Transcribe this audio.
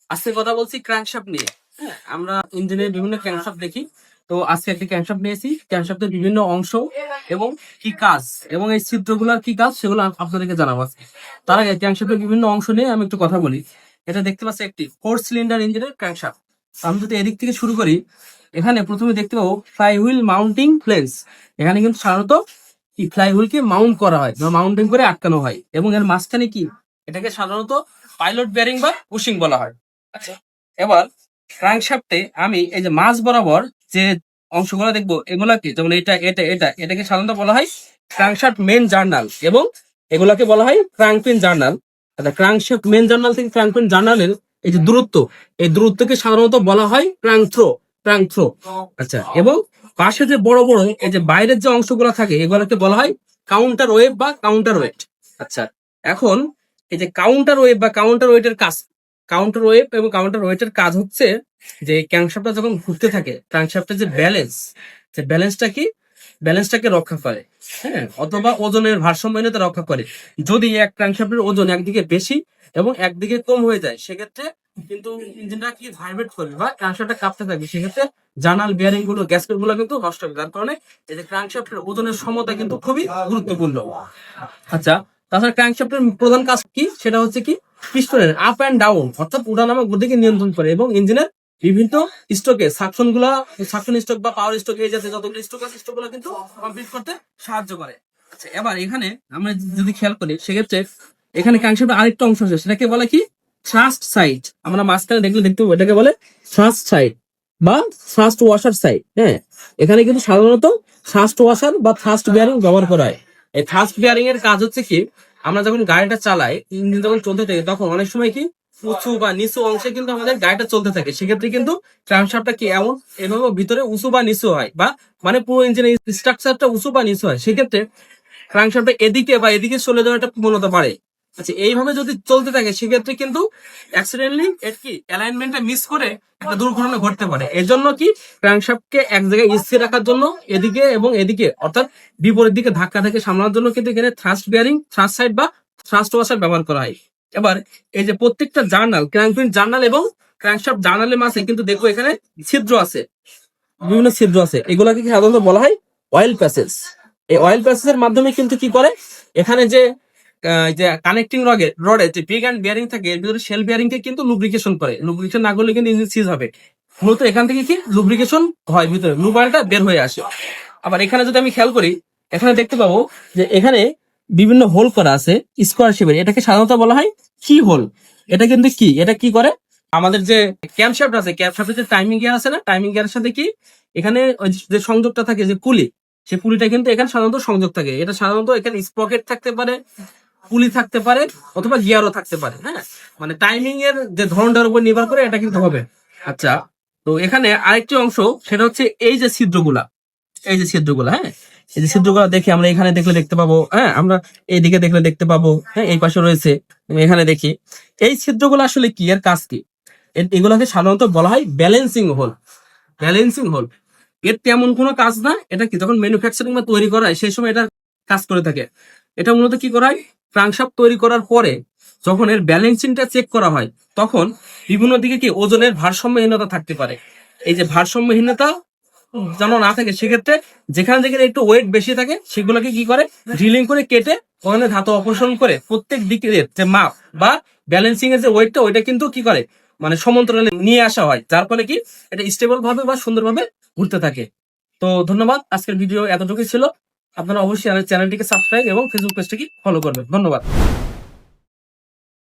আজকে কথা বলছি ক্র্যাঙ্কশাফট নিয়ে। হ্যাঁ, আমরা ইঞ্জিনের বিভিন্ন ক্র্যাঙ্কশাফট দেখি। তো আজকে একটি ক্র্যাঙ্কশাফট নিয়েছি। ক্র্যাঙ্কশাফটের বিভিন্ন অংশ এবং কি কাজ এবং এই ছিদ্রগুলোর কি কাজ সেগুলো আপনাদেরকে জানাবো আজকে। তার আগে ক্র্যাঙ্কশাফটের বিভিন্ন অংশ নিয়ে আমি একটু কথা বলি। এটা দেখতে পাচ্ছি একটি 4 সিলিন্ডার ইঞ্জিনের ক্র্যাঙ্কশাফট। আমি যদি এদিক থেকে শুরু করি, এখানে প্রথমে দেখতে পাবো ফ্লাইহুইল মাউন্টিং প্লেস। এখানে কিন্তু সাধারণত কি ফ্লাইহুইলকে মাউন্ট করা হয় বা মাউন্টিং করে আটকানো হয়, এবং এর মাঝখানে কি এটাকে সাধারণত পাইলট বেয়ারিং বা পুশিং বলা হয়। আচ্ছা, এবার ক্র্যাঙ্কশ্যাফটে আমি এই যে মাঝ বরাবর যে অংশগুলো দেখবো এগুলাকে, যেমন এটাকে সাধারণত বলা হয় ক্র্যাঙ্কশ্যাফট মেন জার্নাল, এবং এগুলাকে বলা হয় ক্র্যাঙ্কপিন জার্নাল। আচ্ছা, ক্র্যাঙ্কশ্যাফট মেন জার্নাল থেকে ক্র্যাঙ্কপিন জার্নালের এই যে দূরত্ব, এই দূরত্বকে সাধারণত বলা হয় ক্র্যাঙ্ক থ্রো। আচ্ছা, এবং পাশে যে বড় বড় এই যে বাইরের যে অংশগুলো থাকে এগুলোকে বলা হয় কাউন্টার ওয়েভ বা কাউন্টার ওয়েট। আচ্ছা, এখন এই যে কাউন্টার ওয়েভ বা কাউন্টার ওয়েটের কাজ, কাউন্টার ওয়েভ এবং কাউন্টার ওয়েটের কাজ হচ্ছে যে ক্র্যাঙ্কশ্যাফটটা যখন ঘুরতে থাকে ক্র্যাঙ্কশ্যাফটের যে ব্যালেন্সটা কি ব্যালেন্সটাকে রক্ষা করে। হ্যাঁ, অথবা ওজনের ভারসাম্যহীনতা রক্ষা করে। যদি এক ক্র্যাঙ্কশ্যাফটের ওজন একদিকে বেশি এবং একদিকে কম হয়ে যায়, সেক্ষেত্রে কিন্তু ইঞ্জিনটা কি ভাইব্রেট করবে বা ক্র্যাঙ্কশ্যাফটটা কাঁপতে থাকবে, সেক্ষেত্রে জার্নাল বিয়ারিং গুলো গ্যাসকেট গুলো কিন্তু নষ্ট হবে। যার কারণে এই যে ক্র্যাঙ্কশ্যাফটের ওজনের সমতা কিন্তু খুবই গুরুত্বপূর্ণ। আচ্ছা, তাছাড়া ক্র্যাঙ্কশ্যাফটের প্রধান কাজ কি, সেটা হচ্ছে কি পিস্টনের আপ এন্ড ডাউন অর্থাৎ উঠানামা গতিকে নিয়ন্ত্রণ করে, এবং ইঞ্জিনের বিভিন্ন স্ট্রোকে সাকশন স্ট্রোক বা পাওয়ার স্ট্রোক, এই জাতীয় যতগুলো স্ট্রোক আছে স্ট্রোক গুলো কিন্তু কমপ্লিট করতে সাহায্য করে। আচ্ছা, এবার এখানে আমরা যদি খেয়াল করি, সেক্ষেত্রে এখানে ক্র্যাঙ্কশ্যাফটের আরেকটা অংশ আছে, সেটাকে বলে কি থ্রাস্ট সাইড। আমরা মাঝখানে দেখতে পাবো এটাকে বলে থ্রাস্ট সাইড বা থ্রাস্ট ওয়াশার সাইড। হ্যাঁ, এখানে কিন্তু সাধারণত থ্রাস্ট ওয়াশার বা থ্রাস্ট বিয়ারিং ব্যবহার করা হয়। এই থ্রাস্ট বিয়ারিং এর কাজ হচ্ছে কি, আমরা যখন গাড়িটা চালাই, ইঞ্জিন যখন চলতে থাকে, তখন অনেক সময় কি উঁচু বা নিচু অংশে কিন্তু আমাদের গাড়িটা চলতে থাকে। সেক্ষেত্রে কিন্তু ক্র্যাঙ্কশ্যাফটটা কি এমন এভাবে ভিতরে উঁচু বা নিচু হয়, বা মানে পুরো ইঞ্জিনের স্ট্রাকচারটা উঁচু বা নিচু হয়। সেক্ষেত্রে ক্র্যাঙ্কশ্যাফটটা এদিকে বা এদিকে চলে যাওয়ার একটা প্রবণতা বাড়ে। আচ্ছা, এইভাবে যদি চলতে থাকে, সেক্ষেত্রে কিন্তু অ্যাক্সিডেন্টলি এর কি অ্যালাইনমেন্টটা মিস করে একটা দুর্ঘটনা ঘটতে পারে। এর জন্য কি ক্র্যাঙ্কশ্যাফটকে এক জায়গায় স্থির রাখার জন্য এদিকে এবং এদিকে অর্থাৎ বিপরীত দিকে ধাক্কা থেকে সামলানোর জন্য কিন্তু এখানে থ্রাস্ট বিয়ারিং, থ্রাস্ট সাইড বা থ্রাস্ট ওয়াশার ব্যবহার করা হয়। এবার এই যে প্রত্যেকটা জার্নাল, ক্র্যাঙ্কপিন জার্নাল এবং ক্র্যাঙ্কশ্যাফট জার্নালের মাঝে কিন্তু দেখো এখানে ছিদ্র আছে, বিভিন্ন ছিদ্র আছে। এগুলাকে সাধারণত বলা হয় অয়েল প্যাসেজ। এই অয়েল প্যাসেজের মাধ্যমে কিন্তু কি করে, এখানে যে কানেক্টিং রডে যে পিগ এন্ড বিয়ারিং থাকে, এর ভিতরে শেল বিয়ারিং কে কিন্তু লুব্রিকেশন করে। লুব্রিকেশন না করলে কিন্তু ইঞ্জিন সিজ হবে। মূলত এখান থেকে কি লুব্রিকেশন হয়, ভিতরে লুব অয়েলটা বের হয়ে আসে। আবার এখানে যদি আমি খেয়াল করি, এখানে দেখতে পাবো যে এখানে বিভিন্ন হোল করা আছে স্কোয়ার শেপের। এটাকে সাধারণত বলা হয় কি হোল। এটা কিন্তু কি, এটা কি করে, আমাদের যে ক্যামশ্যাফট আছে, ক্যামশ্যাফটের যে টাইমিং গিয়ার আছে না, টাইমিং গিয়ারের সাথে কি এখানে ওই যে সংযোগটা থাকে, যে পুলি, সেই পুলিটা কিন্তু এখানে সাধারণত সংযোগ থাকে। এটা সাধারণত এখানে স্প্রকেট থাকতে পারে, পুলি থাকতে পারে, অথবা গিয়ারও থাকতে পারে। হ্যাঁ, মানে টাইমিং এর যে ধরনটার উপর নির্ভর করে এটা কিন্তু হবে। আচ্ছা, তো এখানে আরেকটি অংশ, সেটা হচ্ছে এই যে ছিদ্রগুলা, হ্যাঁ, এই যে ছিদ্রগুলা দেখি আমরা এখানে দেখতে পাবো। হ্যাঁ, আমরা এইদিকে দেখলে দেখতে পাবো। হ্যাঁ, এই পাশে রয়েছে, এখানে দেখি এই ছিদ্রগুলো আসলে কি, এর কাজ কি। এগুলাকে সাধারণত বলা হয় ব্যালেন্সিং হোল। এর তেমন কোনো কাজ না। এটা কি যখন ম্যানুফ্যাকচারিং বা তৈরি করা হয়, সেই সময় এটা কাজ করে থাকে। এটা মূলত কি করা হয়, ক্র্যাঙ্কশ্যাফট তৈরি করার পরে যখন এর ব্যালেন্সিংটা চেক করা হয়, তখন বিভিন্ন দিকে কি ওজনের ভারসাম্যহীনতা থাকতে পারে। এই যে ভারসাম্যহীনতা যেন না থাকে, সেক্ষেত্রে যেখানে যেখানে একটু ওয়েট বেশি থাকে, সেগুলোকে কি করে ড্রিলিং করে কেটে ওখানে ধাতু অপসারণ করে প্রত্যেক দিকের যে মাপ বা ব্যালেন্সিং এর যে ওয়েটটা, ওইটা কিন্তু কি করে মানে সমান্তরালে নিয়ে আসা হয়, যার ফলে কি এটা স্টেবল ভাবে বা সুন্দরভাবে ঘুরতে থাকে। তো ধন্যবাদ, আজকের ভিডিও এতটুকুই ছিল। আপনারা অবশ্যই চ্যানেলটিকে সাবস্ক্রাইব এবং ফেসবুক পেজটিকে ফলো করবেন। ধন্যবাদ।